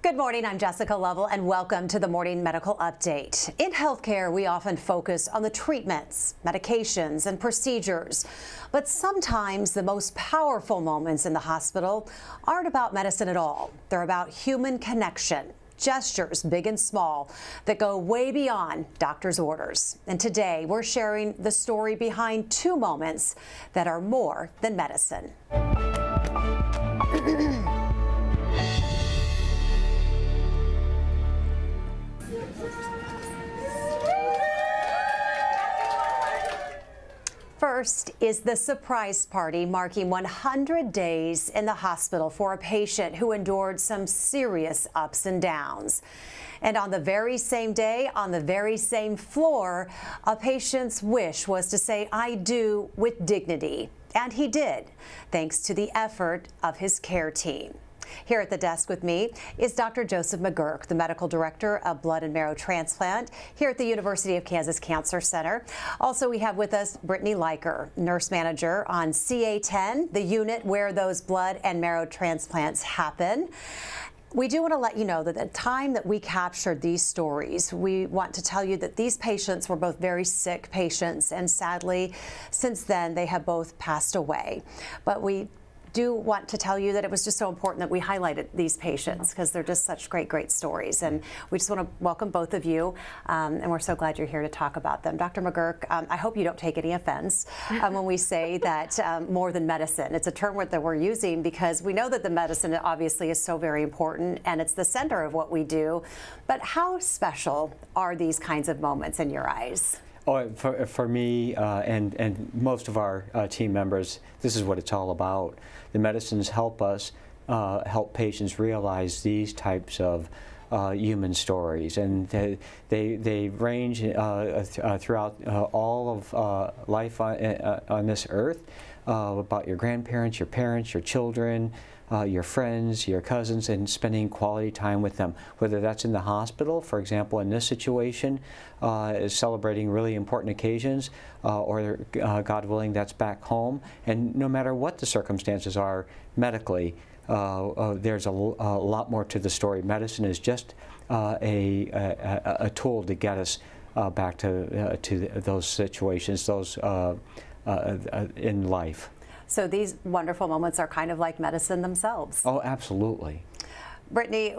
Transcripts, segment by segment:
Good morning, I'm Jessica Lovell and welcome to the Morning Medical Update. In healthcare, we often focus on the treatments, medications, and procedures. But sometimes the most powerful moments in the hospital aren't about medicine at all. They're about human connection, gestures big and small that go way beyond doctor's orders. And today we're sharing the story behind two moments that are more than medicine. First is the surprise party marking 100 days in the hospital for a patient who endured some serious ups and downs. And on the very same day, on the very same floor, a patient's wish was to say, "I do," with dignity. And he did, thanks to the effort of his care team. Here at the desk with me is Dr. Joseph McGurk, the Medical Director of Blood and Marrow Transplant here at the University of Kansas Cancer Center. Also, we have with us Brittany Leiker, Nurse Manager on CA10, the unit where those blood and marrow transplants happen. We do want to let you know that at the time that we captured these stories, we want to tell you that these patients were both very sick patients, and sadly, since then, they have both passed away. But we do want to tell you that it was just so important that we highlighted these patients because they're just such great stories, and we just want to welcome both of you, and we're so glad you're here to talk about them. Dr. McGurk, I hope you don't take any offense when we say that more than medicine. It's a term that we're using because we know that the medicine obviously is so very important and it's the center of what we do, but how special are these kinds of moments in your eyes? Oh, for me and most of our team members, this is what it's all about. The medicines help us help patients realize these types of human stories, and they range throughout all of life on this earth, about your grandparents, your parents, your children, your friends, your cousins, and spending quality time with them, whether that's in the hospital, for example, in this situation, is celebrating really important occasions, or God willing, that's back home. And no matter what the circumstances are medically, there's a lot more to the story. Medicine is just a tool to get us back to those situations, those in life. So these wonderful moments are kind of like medicine themselves. Oh, absolutely. Brittany,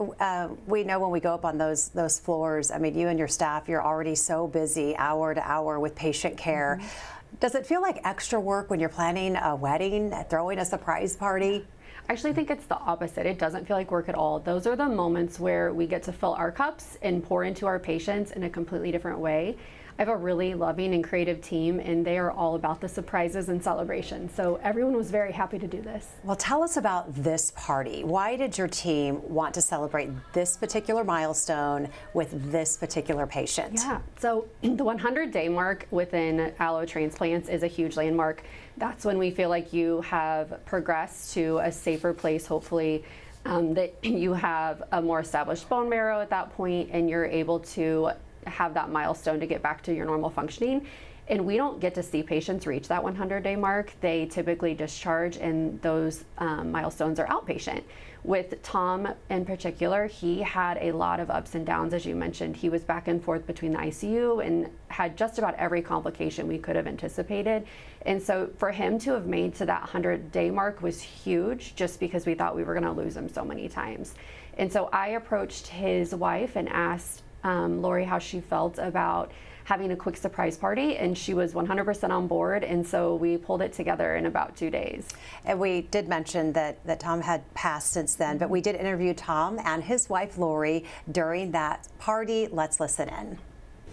we know when we go up on those floors, I mean, you and your staff, you're already so busy hour to hour with patient care. Mm-hmm. Does it feel like extra work when you're planning a wedding, throwing a surprise party? I actually think it's the opposite. It doesn't feel like work at all. Those are the moments where we get to fill our cups and pour into our patients in a completely different way. I have a really loving and creative team, and they are all about the surprises and celebrations. So everyone was very happy to do this. Well, tell us about this party. Why did your team want to celebrate this particular milestone with this particular patient? Yeah, so the 100-day mark within allo transplants is a huge landmark. That's when we feel like you have progressed to a safer place, hopefully, that you have a more established bone marrow at that point, and you're able to have that milestone to get back to your normal functioning. And we don't get to see patients reach that 100-day mark. They typically discharge, and those milestones are outpatient. With Tom in particular, he had a lot of ups and downs, as you mentioned. He was back and forth between the ICU and had just about every complication we could have anticipated. And so for him to have made to that 100-day mark was huge, just because we thought we were gonna lose him so many times. And so I approached his wife and asked Lori how she felt about having a quick surprise party, and she was 100% on board, and so we pulled it together in about 2 days. And we did mention that Tom had passed since then, but we did interview Tom and his wife Lori during that party. Let's listen in.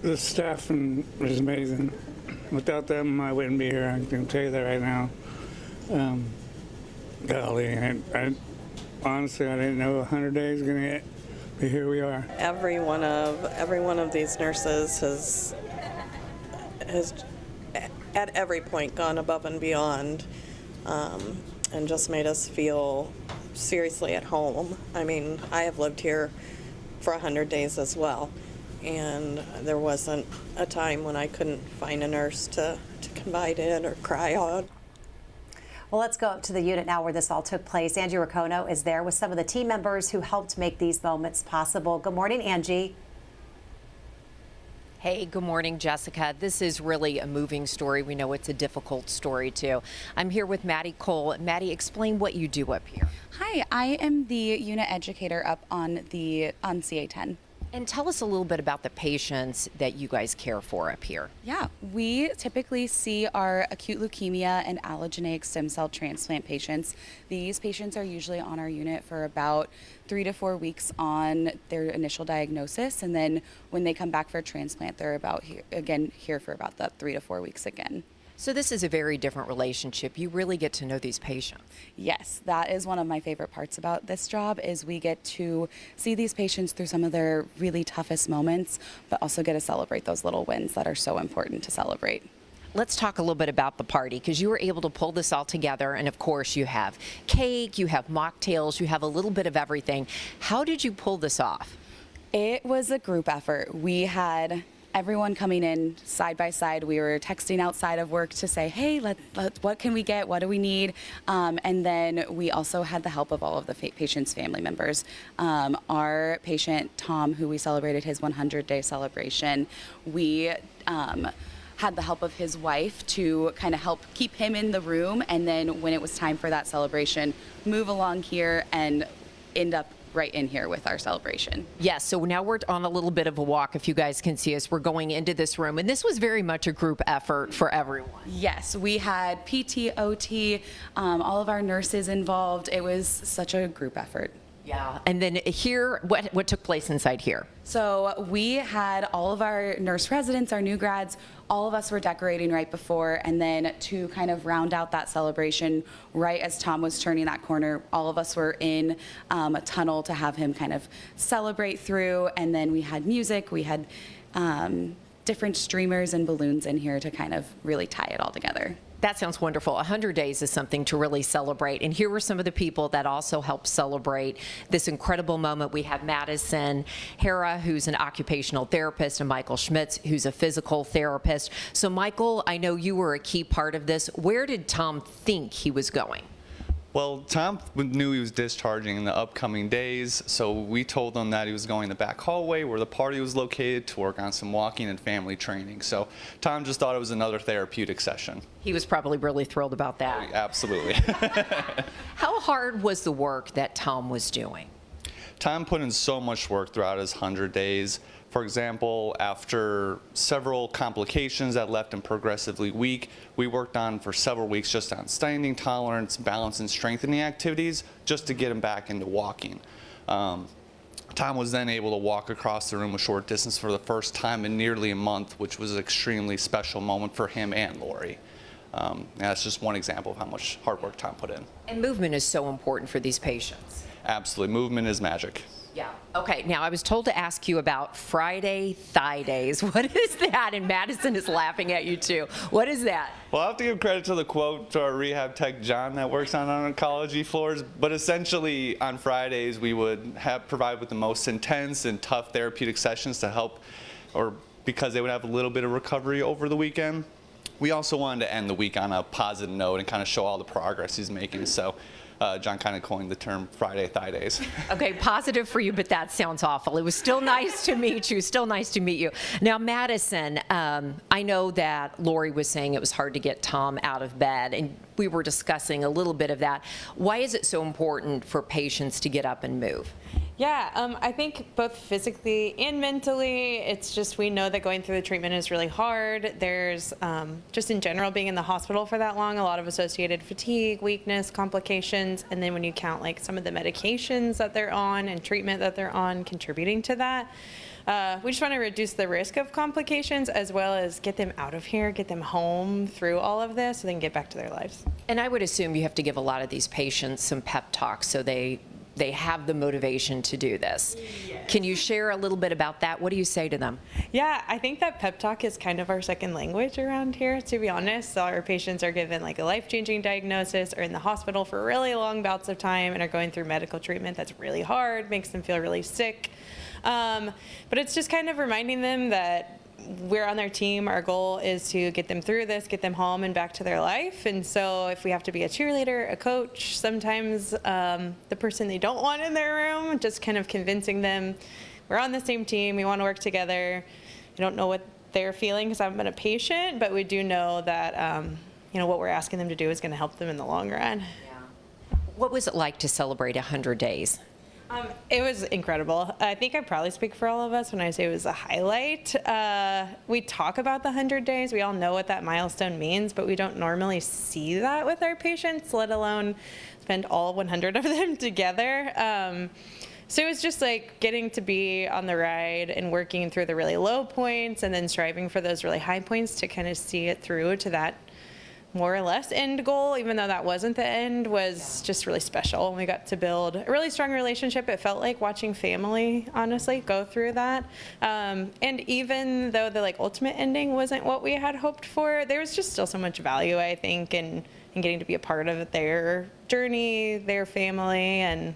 The staff was amazing. Without them, I wouldn't be here. I can tell you that right now. Golly, I honestly, I didn't know 100 days was gonna get. But here we are. Every one of these nurses has at every point gone above and beyond, and just made us feel seriously at home. I mean, I have lived here for 100 days as well, and there wasn't a time when I couldn't find a nurse to confide in or cry on. Well, let's go up to the unit now where this all took place. Angie Racono is there with some of the team members who helped make these moments possible. Good morning, Angie. Hey, good morning, Jessica. This is really a moving story. We know it's a difficult story, too. I'm here with Maddie Cole. Maddie, explain what you do up here. Hi, I am the unit educator up on CA10. And tell us a little bit about the patients that you guys care for up here. Yeah, we typically see our acute leukemia and allogeneic stem cell transplant patients. These patients are usually on our unit for about 3 to 4 weeks on their initial diagnosis, and then when they come back for a transplant, they're here for about that 3 to 4 weeks again. So this is a very different relationship. You really get to know these patients. Yes, that is one of my favorite parts about this job is we get to see these patients through some of their really toughest moments, but also get to celebrate those little wins that are so important to celebrate. Let's talk a little bit about the party, because you were able to pull this all together, and of course you have cake, you have mocktails, you have a little bit of everything. How did you pull this off? It was a group effort. We had everyone coming in side by side. We were texting outside of work to say, hey, what can we get? What do we need? And then we also had the help of all of the patient's family members. Our patient, Tom, who we celebrated his 100-day celebration, we had the help of his wife to kind of help keep him in the room. And then when it was time for that celebration, move along here and end up right in here with our celebration. Yes, so now we're on a little bit of a walk. If you guys can see us, we're going into this room, and this was very much a group effort for everyone. Yes, we had PT, OT, all of our nurses involved. It was such a group effort. Yeah, and then here, what took place inside here? So we had all of our nurse residents, our new grads, all of us were decorating right before, and then to kind of round out that celebration, right as Tom was turning that corner, all of us were in a tunnel to have him kind of celebrate through, and then we had music, we had different streamers and balloons in here to kind of really tie it all together. That sounds wonderful. 100 days is something to really celebrate. And here were some of the people that also helped celebrate this incredible moment. We have Madison Hera, who's an occupational therapist, and Michael Schmitz, who's a physical therapist. So Michael, I know you were a key part of this. Where did Tom think he was going? Well, Tom knew he was discharging in the upcoming days, so we told him that he was going the back hallway where the party was located to work on some walking and family training. So Tom just thought it was another therapeutic session. He was probably really thrilled about that. Absolutely. How hard was the work that Tom was doing? Tom put in so much work throughout his 100 days. For example, after several complications that left him progressively weak, we worked on for several weeks just on standing tolerance, balance, and strengthening activities just to get him back into walking. Tom was then able to walk across the room a short distance for the first time in nearly a month, which was an extremely special moment for him and Lori. That's just one example of how much hard work Tom put in. And movement is so important for these patients. Absolutely. Movement is magic. Yeah. Okay, now I was told to ask you about Friday Thigh Days. What is that? And Madison is laughing at you too. What is that? Well, I have to give credit to the quote to our rehab tech, John, that works on our oncology floors. But essentially, on Fridays, we would provide with the most intense and tough therapeutic sessions to help, or because they would have a little bit of recovery over the weekend. We also wanted to end the week on a positive note and kind of show all the progress he's making. So John kind of coined the term Friday Thigh Days. Okay, positive for you, but that sounds awful. It was still nice to meet you, still nice to meet you. Now, Madison, I know that Lori was saying it was hard to get Tom out of bed, and we were discussing a little bit of that. Why is it so important for patients to get up and move? Yeah, I think both physically and mentally, it's just we know that going through the treatment is really hard. There's just in general being in the hospital for that long, a lot of associated fatigue, weakness, complications, and then when you count like some of the medications that they're on and treatment that they're on contributing to that, we just want to reduce the risk of complications as well as get them out of here, get them home through all of this so they can get back to their lives. And I would assume you have to give a lot of these patients some pep talks so they have the motivation to do this. Yes. Can you share a little bit about that? What do you say to them? Yeah, I think that pep talk is kind of our second language around here, to be honest. So our patients are given like a life-changing diagnosis or in the hospital for really long bouts of time and are going through medical treatment that's really hard, makes them feel really sick. But it's just kind of reminding them that we're on their team. Our goal is to get them through this, get them home and back to their life. And so if we have to be a cheerleader, a coach, sometimes the person they don't want in their room, just kind of convincing them we're on the same team, we want to work together. I don't know what they're feeling because I haven't been a patient, but we do know that what we're asking them to do is going to help them in the long run. What was it like to celebrate 100 days? It was incredible. I think I probably speak for all of us when I say it was a highlight. We talk about the 100 days. We all know what that milestone means, but we don't normally see that with our patients, let alone spend all 100 of them together. So it was just like getting to be on the ride and working through the really low points and then striving for those really high points to kind of see it through to that more or less end goal, even though that wasn't the end, was just really special. And we got to build a really strong relationship. It felt like watching family, honestly, go through that. And even though the ultimate ending wasn't what we had hoped for, there was just still so much value, I think, in getting to be a part of their journey, their family, and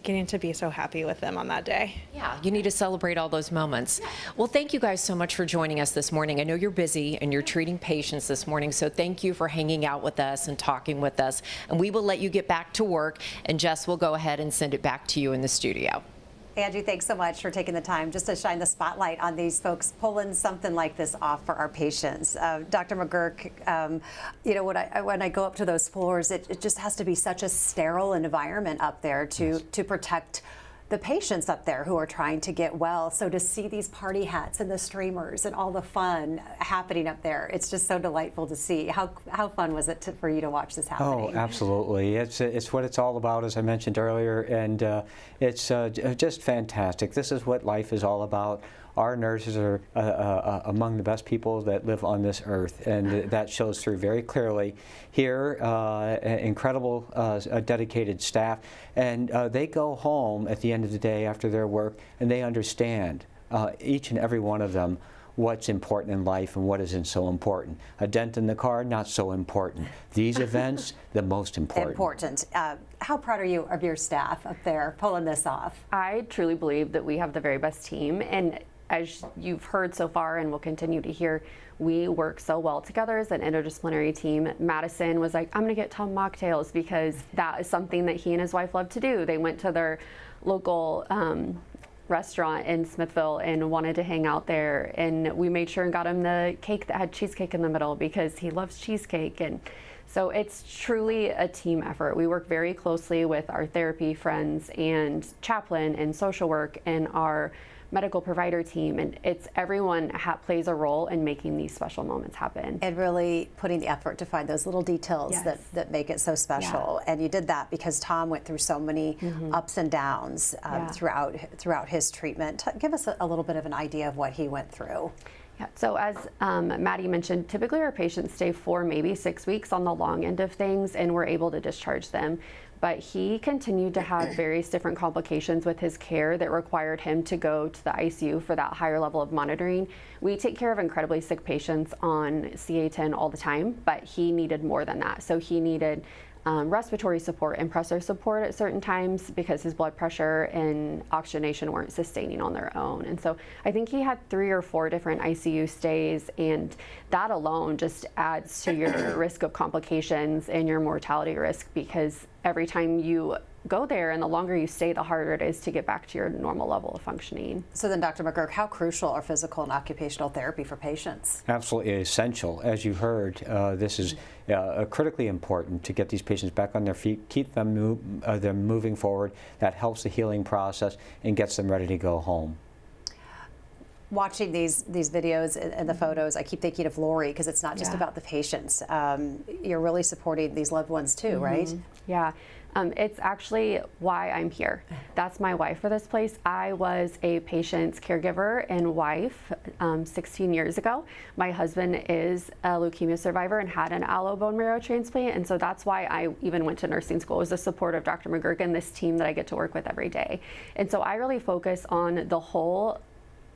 getting to be so happy with them on that day. Yeah, you need to celebrate all those moments. Well, thank you guys so much for joining us this morning. I know you're busy and you're treating patients this morning, so thank you for hanging out with us and talking with us. And we will let you get back to work, and Jess will go ahead and send it back to you in the studio. Angie, thanks so much for taking the time just to shine the spotlight on these folks pulling something like this off for our patients. Dr. McGurk, when I go up to those floors, it just has to be such a sterile environment up there to protect the patients up there who are trying to get well. So to see these party hats and the streamers and all the fun happening up there, it's just so delightful to see. How fun was it for you to watch this happening? Oh, absolutely. It's what it's all about, as I mentioned earlier, and it's just fantastic. This is what life is all about. Our nurses are among the best people that live on this earth, and that shows through very clearly here. Incredible dedicated staff, and they go home at the end of the day after their work, and they understand, each and every one of them, what's important in life and what isn't so important. A dent in the car, not so important. These events, the most important. Important. How proud are you of your staff up there pulling this off? I truly believe that we have the very best team, and as you've heard so far and will continue to hear, we work so well together as an interdisciplinary team. Madison was like, I'm gonna get Tom mocktails because that is something that he and his wife love to do. They went to their local restaurant in Smithville and wanted to hang out there, and we made sure and got him the cake that had cheesecake in the middle because he loves cheesecake. And so it's truly a team effort. We work very closely with our therapy friends and chaplain and social work and our medical provider team, and it's everyone plays a role in making these special moments happen. And really putting the effort to find those little details Yes. that make it so special. Yeah. And you did that because Tom went through so many ups and downs throughout his treatment. Give us a little bit of an idea of what he went through. Yeah, so as Maddie mentioned, typically our patients stay 4, maybe 6 weeks on the long end of things, and we're able to discharge them. But he continued to have various different complications with his care that required him to go to the ICU for that higher level of monitoring. We take care of incredibly sick patients on CA10 all the time, but he needed more than that. So he needed respiratory support and pressor support at certain times because his blood pressure and oxygenation weren't sustaining on their own. And so I think he had 3 or 4 different ICU stays, and that alone just adds to your risk of complications and your mortality risk, because every time you go there and the longer you stay, the harder it is to get back to your normal level of functioning. So then, Dr. McGurk, how crucial are physical and occupational therapy for patients? Absolutely essential. As you heard, this is critically important to get these patients back on their feet, keep them moving forward. That helps the healing process and gets them ready to go home. Watching these videos and the photos, I keep thinking of Lori, because it's not just about the patients. You're really supporting these loved ones too, right? Yeah. It's actually why I'm here. That's my wife for this place. I was a patient's caregiver and wife 16 years ago. My husband is a leukemia survivor and had an allo bone marrow transplant, and so that's why I even went to nursing school. It was the support of Dr. McGurk and this team that I get to work with every day. And so I really focus on the whole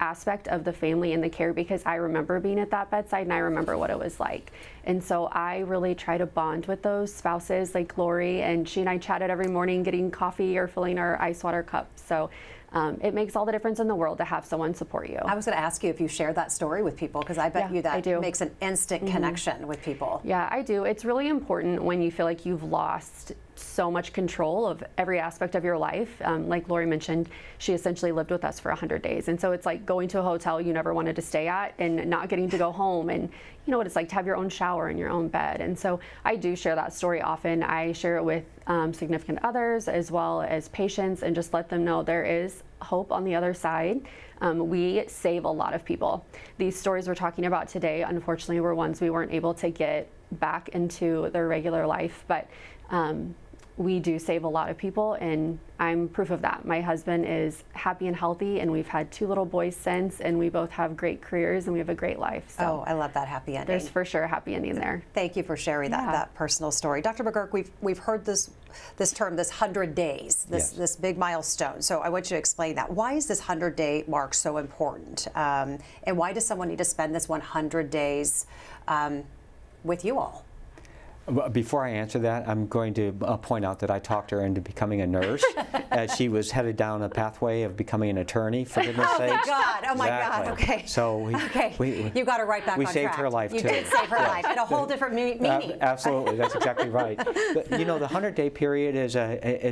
aspect of the family and the care, because I remember being at that bedside and I remember what it was like. And so I really try to bond with those spouses like Lori, and she and I chatted every morning getting coffee or filling our ice water cups. So it makes all the difference in the world to have someone support you. I was going to ask you if you share that story with people, because I bet Yeah, you that I do. makes an instant connection with people. Yeah, I do. It's really important when you feel like you've lost so much control of every aspect of your life. Like Lori mentioned, she essentially lived with us for 100 days. And so it's like going to a hotel you never wanted to stay at and not getting to go home. And you know what it's like to have your own shower in your own bed. And so I do share that story often. I share it with significant others as well as patients, and just let them know there is hope on the other side. We save a lot of people. These stories we're talking about today, unfortunately, were ones we weren't able to get back into their regular life, but we do save a lot of people, and I'm proof of that. My husband is happy and healthy, and we've had 2 little boys since, and we both have great careers, and we have a great life. So I love that happy ending. there's for sure a happy ending there. Thank you for sharing that personal story. Dr. McGurk, we've heard this term, this 100 days, this big milestone. So I want you to explain that. Why is this 100-day mark so important? And why does someone need to spend this 100 days with you all? Before I answer that, I'm going to point out that I talked her into becoming a nurse as she was headed down a pathway of becoming an attorney, for goodness sakes. Oh my God, okay. So you got her right back on track. We saved her life, too. You did save her life in a whole different meaning. Absolutely, that's exactly right. But, you know, the 100-day period is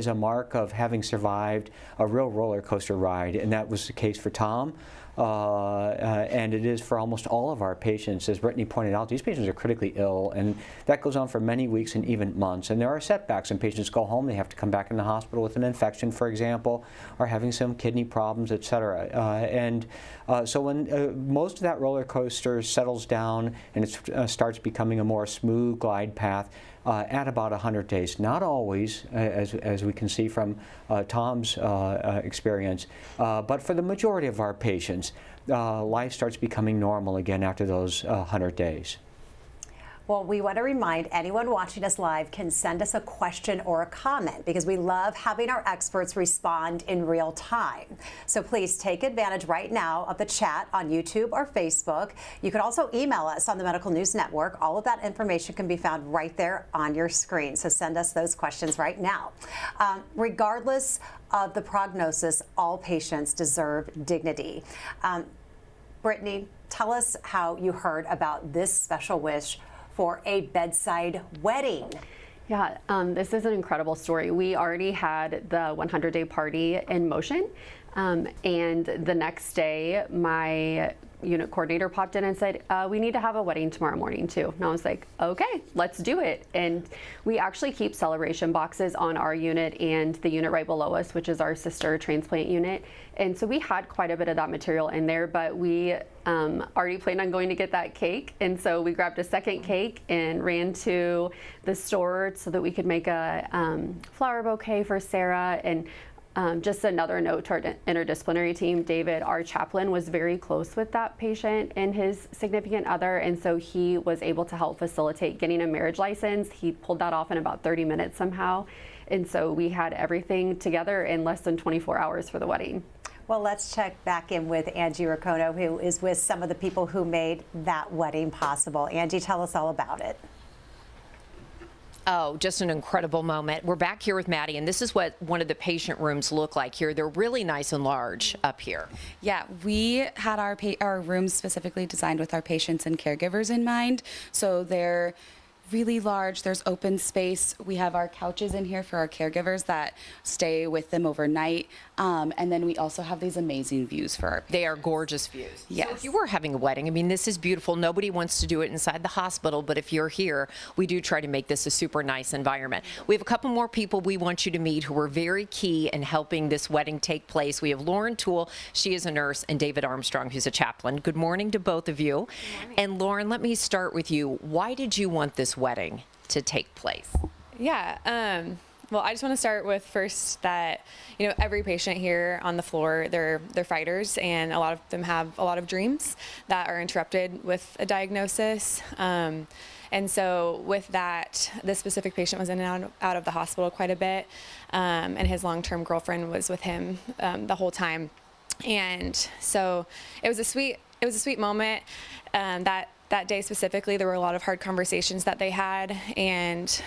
a mark of having survived a real roller coaster ride, and that was the case for Tom. And it is for almost all of our patients. As Brittany pointed out, these patients are critically ill, and that goes on for many weeks and even months. And there are setbacks, and patients go home, they have to come back in the hospital with an infection, for example, or having some kidney problems, et cetera. So when most of that roller coaster settles down and it starts becoming a more smooth glide path, at about 100 days. Not always, as we can see from Tom's experience, but for the majority of our patients, life starts becoming normal again after those 100 days. Well, we want to remind anyone watching us live can send us a question or a comment, because we love having our experts respond in real time. So please take advantage right now of the chat on YouTube or Facebook. You can also email us on the Medical News Network. All of that information can be found right there on your screen. So send us those questions right now. Regardless of the prognosis, all patients deserve dignity. Brittany, tell us how you heard about this special wish for a bedside wedding. Yeah, this is an incredible story. We already had the 100-day party in motion, and the next day, my unit coordinator popped in and said, we need to have a wedding tomorrow morning too. And I was like, okay, let's do it. And we actually keep celebration boxes on our unit and the unit right below us, which is our sister transplant unit. And so we had quite a bit of that material in there, but we already planned on going to get that cake. And so we grabbed a second cake and ran to the store so that we could make a flower bouquet for Sarah. And just another note to our interdisciplinary team, David, our chaplain, was very close with that patient and his significant other, and so he was able to help facilitate getting a marriage license. He pulled that off in about 30 minutes somehow, and so we had everything together in less than 24 hours for the wedding. Well, let's check back in with Angie Racono, who is with some of the people who made that wedding possible. Angie, tell us all about it. Oh, just an incredible moment. We're back here with Maddie, and this is what one of the patient rooms look like here. They're really nice and large up here. Yeah, we had our rooms specifically designed with our patients and caregivers in mind. So they're really large. There's open space. We have our couches in here for our caregivers that stay with them overnight. And then we also have these amazing views for our patients. They are gorgeous views. Yes. So if you were having a wedding, I mean, this is beautiful. Nobody wants to do it inside the hospital, but if you're here, we do try to make this a super nice environment. We have a couple more people we want you to meet who are very key in helping this wedding take place. We have Lauren Toole, she is a nurse, and David Armstrong, who's a chaplain. Good morning to both of you. And Lauren, let me start with you. Why did you want this wedding to take place? Yeah, well, I just want to start with first that, you know, every patient here on the floor, they're fighters, and a lot of them have a lot of dreams that are interrupted with a diagnosis. And so with that, this specific patient was in and out of the hospital quite a bit, and his long-term girlfriend was with him the whole time. And so it was a sweet moment that that day specifically, there were a lot of hard conversations that they had, and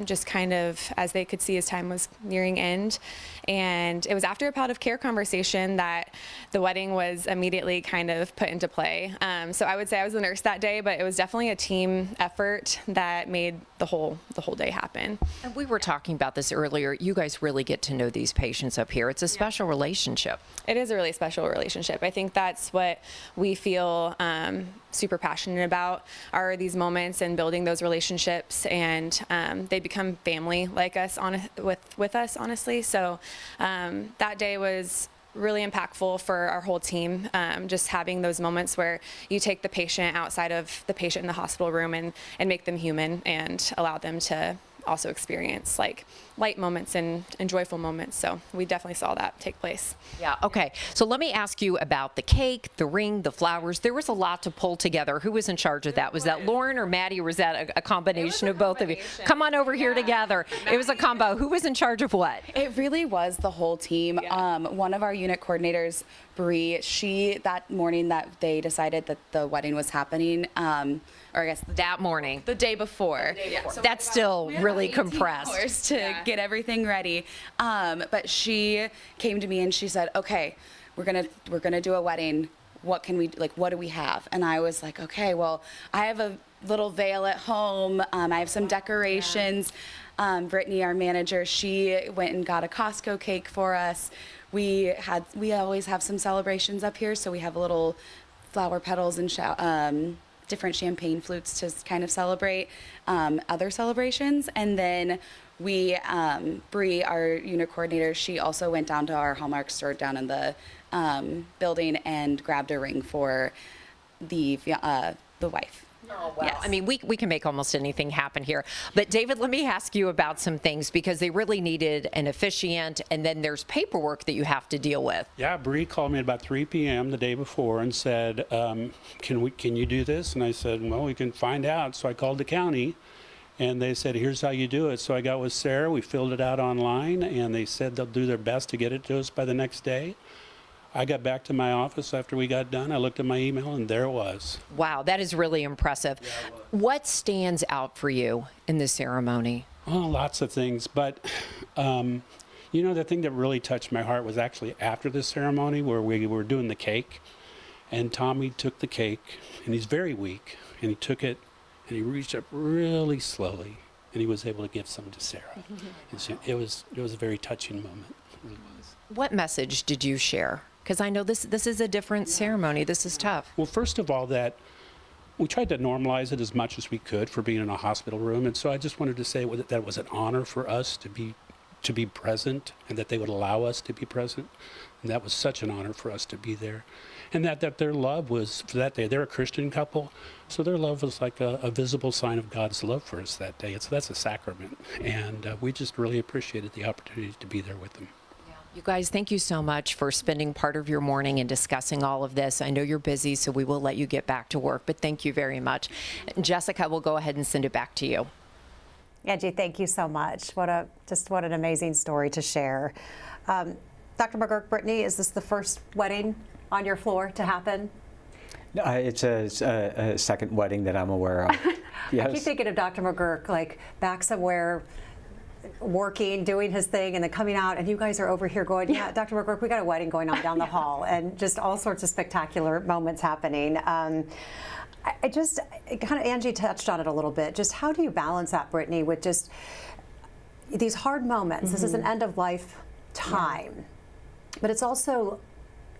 just kind of as they could see his time was nearing end. And it was after a palliative care conversation that the wedding was immediately kind of put into play. So I would say I was the nurse that day, but it was definitely a team effort that made the whole day happen. And we were talking about this earlier. You guys really get to know these patients up here. It's a special relationship. It is a really special relationship. I think that's what we feel super passionate about, are these moments and building those relationships, and they become family like us with us, honestly. So that day was really impactful for our whole team, just having those moments where you take the patient outside of the patient in the hospital room and make them human and allow them to also experience like light moments and joyful moments. So we definitely saw that take place. Yeah, okay. So let me ask you about the cake, the ring, the flowers. There was a lot to pull together. Who was in charge of that? Was that Lauren or Maddie, or was that a combination of both of you? Come on over here together. It was a combo. Who was in charge of what? It really was the whole team. One of our unit coordinators, Bree, that morning that they decided that the wedding was happening, or I guess that morning, the day before. So that's still really compressed. Hours to get everything ready. But she came to me and she said, "Okay, we're gonna do a wedding. What can we what do we have?" And I was like, "Okay, well, I have a little veil at home. I have some decorations." Brittany, our manager, she went and got a Costco cake for us. We always have some celebrations up here, so we have little flower petals and different champagne flutes to kind of celebrate other celebrations. And then Bree, our unit coordinator, she also went down to our Hallmark store down in the building and grabbed a ring for the wife. Oh, wow. Yes. I mean, we can make almost anything happen here. But David, let me ask you about some things, because they really needed an officiant, and then there's paperwork that you have to deal with. Yeah, Bree called me at about 3 p.m. the day before and said, can you do this? And I said, well, we can find out. So I called the county, and they said, here's how you do it. So I got with Sarah, we filled it out online, and they said they'll do their best to get it to us by the next day. I got back to my office after we got done. I looked at my email, and there it was. Wow, that is really impressive. Yeah, what stands out for you in this ceremony? Oh, lots of things. But, you know, the thing that really touched my heart was actually after the ceremony, where we were doing the cake. And Tommy took the cake, and he's very weak, and he took it, and he reached up really slowly, and he was able to give some to Sarah. And it was a very touching moment. It really was. What message did you share? Because I know this is a different ceremony. This is tough. Well, first of all, that we tried to normalize it as much as we could for being in a hospital room. And so I just wanted to say that it was an honor for us to be present, and that they would allow us to be present. And that was such an honor for us to be there. And that their love was, for that day, they're a Christian couple, so their love was like a visible sign of God's love for us that day. So that's a sacrament. And we just really appreciated the opportunity to be there with them. You guys, thank you so much for spending part of your morning and discussing all of this. I know you're busy, so we will let you get back to work, but thank you very much. Jessica, we'll go ahead and send it back to you. Angie, thank you so much. What an amazing story to share. Dr. McGurk, Brittany, is this the first wedding on your floor to happen? It's a second wedding that I'm aware of. Yes. I keep thinking of Dr. McGurk, like back somewhere, working, doing his thing, and then coming out, and you guys are over here going, yeah, Dr. McGurk, we got a wedding going on down the hall, and just all sorts of spectacular moments happening. I just kind of, Angie touched on it a little bit. Just how do you balance that, Brittany, with just these hard moments? This is an end of life time, but it's also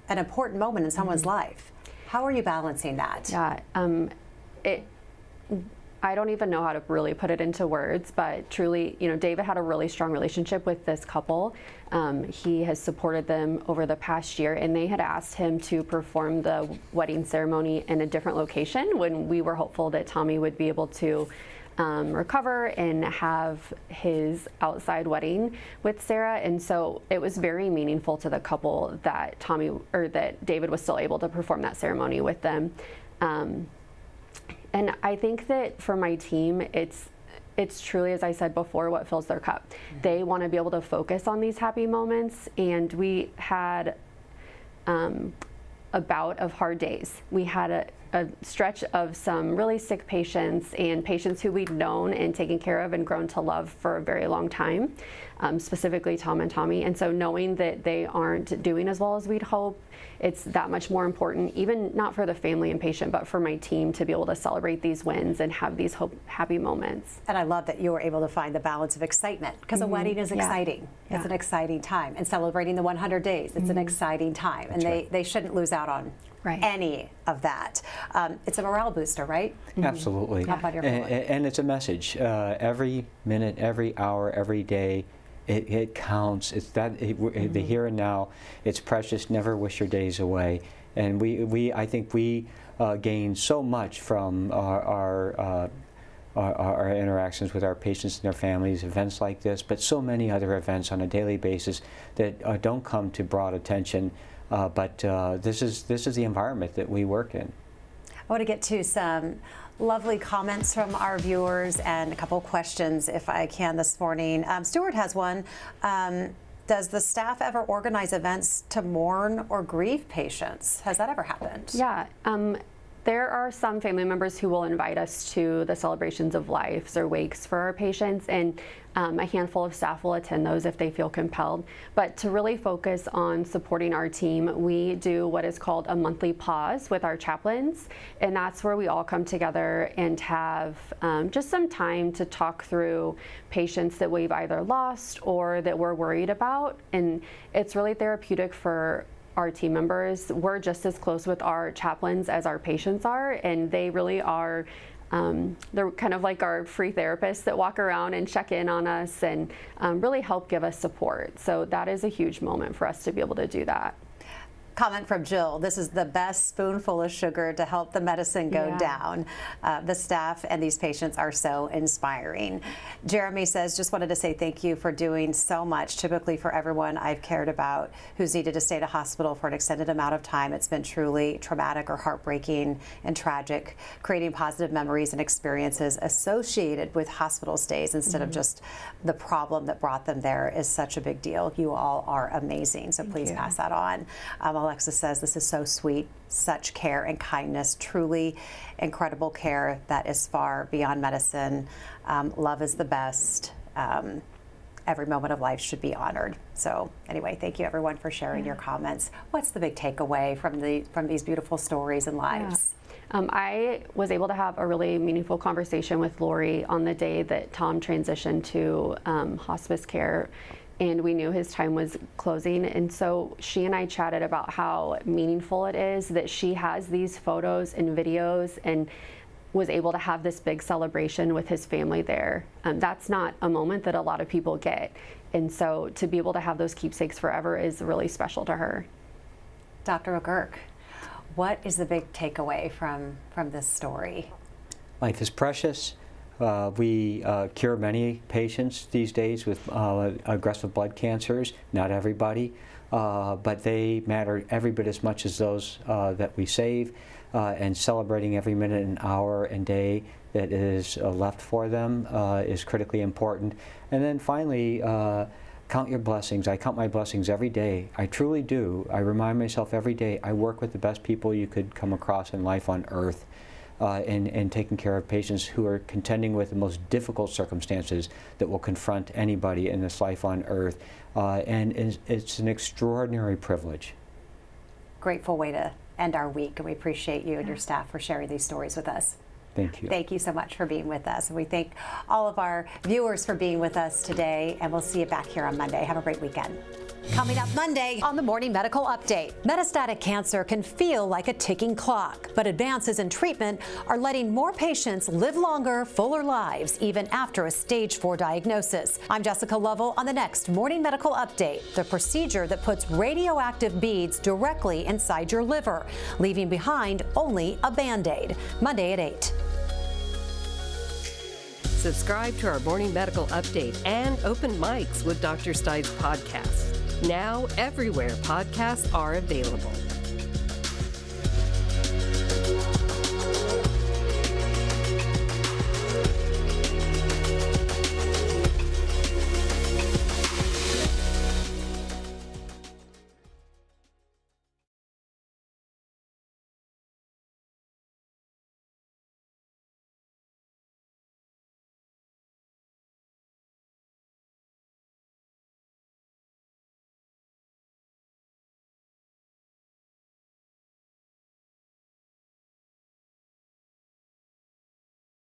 an important moment in someone's life. How are you balancing that? Yeah, I don't even know how to really put it into words, but truly, you know, David had a really strong relationship with this couple. He has supported them over the past year, and they had asked him to perform the wedding ceremony in a different location when we were hopeful that Tommy would be able to recover and have his outside wedding with Sarah. And so it was very meaningful to the couple that that David was still able to perform that ceremony with them. And I think that for my team, it's truly, as I said before, what fills their cup. They want to be able to focus on these happy moments, and we had a bout of hard days. We had a stretch of some really sick patients and patients who we'd known and taken care of and grown to love for a very long time, specifically Tom and Tommy. And so knowing that they aren't doing as well as we'd hope, it's that much more important, even not for the family and patient, but for my team to be able to celebrate these wins and have these happy moments. And I love that you were able to find the balance of excitement, because a wedding is exciting. Yeah. It's an exciting time. And celebrating the 100 days, it's an exciting time. And they shouldn't lose out on any of that. It's a morale booster, right? Absolutely. How about your family? And it's a message. Every minute, every hour, every day, it counts. It's that the here and now. It's precious. Never wish your days away. And I think we gain so much from our interactions with our patients and their families, events like this, but so many other events on a daily basis that don't come to broad attention. But this is the environment that we work in. I want to get to some lovely comments from our viewers and a couple questions, if I can, this morning. Stuart has one. Does the staff ever organize events to mourn or grieve patients? Has that ever happened? Yeah. There are some family members who will invite us to the celebrations of lives or wakes for our patients, and a handful of staff will attend those if they feel compelled. But to really focus on supporting our team, we do what is called a monthly pause with our chaplains, and that's where we all come together and have just some time to talk through patients that we've either lost or that we're worried about, and it's really therapeutic for our team members. We're just as close with our chaplains as our patients are, and they really are, they're kind of like our free therapists that walk around and check in on us and really help give us support. So that is a huge moment for us to be able to do that. Comment from Jill. This is the best spoonful of sugar to help the medicine go down. The staff and these patients are so inspiring. Jeremy says, just wanted to say thank you for doing so much. Typically for everyone I've cared about who's needed to stay at a hospital for an extended amount of time, it's been truly traumatic or heartbreaking and tragic. Creating positive memories and experiences associated with hospital stays instead of just the problem that brought them there is such a big deal. You all are amazing, so please pass that on. Alexa says, this is so sweet, such care and kindness, truly incredible care that is far beyond medicine. Love is the best. Every moment of life should be honored. So anyway, thank you everyone for sharing your comments. What's the big takeaway from these beautiful stories and lives? I was able to have a really meaningful conversation with Lori on the day that Tom transitioned to hospice care, and we knew his time was closing. And so she and I chatted about how meaningful it is that she has these photos and videos and was able to have this big celebration with his family there. That's not a moment that a lot of people get. And so to be able to have those keepsakes forever is really special to her. Dr. McGurk, what is the big takeaway from this story? Life is precious. We cure many patients these days with aggressive blood cancers, not everybody, but they matter every bit as much as those that we save, and celebrating every minute and hour and day that is left for them is critically important. And then finally, count your blessings. I count my blessings every day. I truly do. I remind myself every day I work with the best people you could come across in life on earth. And taking care of patients who are contending with the most difficult circumstances that will confront anybody in this life on earth. And it's an extraordinary privilege. Grateful way to end our week, and we appreciate you and your staff for sharing these stories with us. Thank you. Thank you so much for being with us. And we thank all of our viewers for being with us today, and we'll see you back here on Monday. Have a great weekend. Coming up Monday on the Morning Medical Update. Metastatic cancer can feel like a ticking clock, but advances in treatment are letting more patients live longer, fuller lives, even after a stage 4 diagnosis. I'm Jessica Lovell on the next Morning Medical Update, the procedure that puts radioactive beads directly inside your liver, leaving behind only a Band-Aid. Monday at 8. Subscribe to our Morning Medical Update and Open Mics with Dr. Stites podcast. Now, everywhere podcasts are available.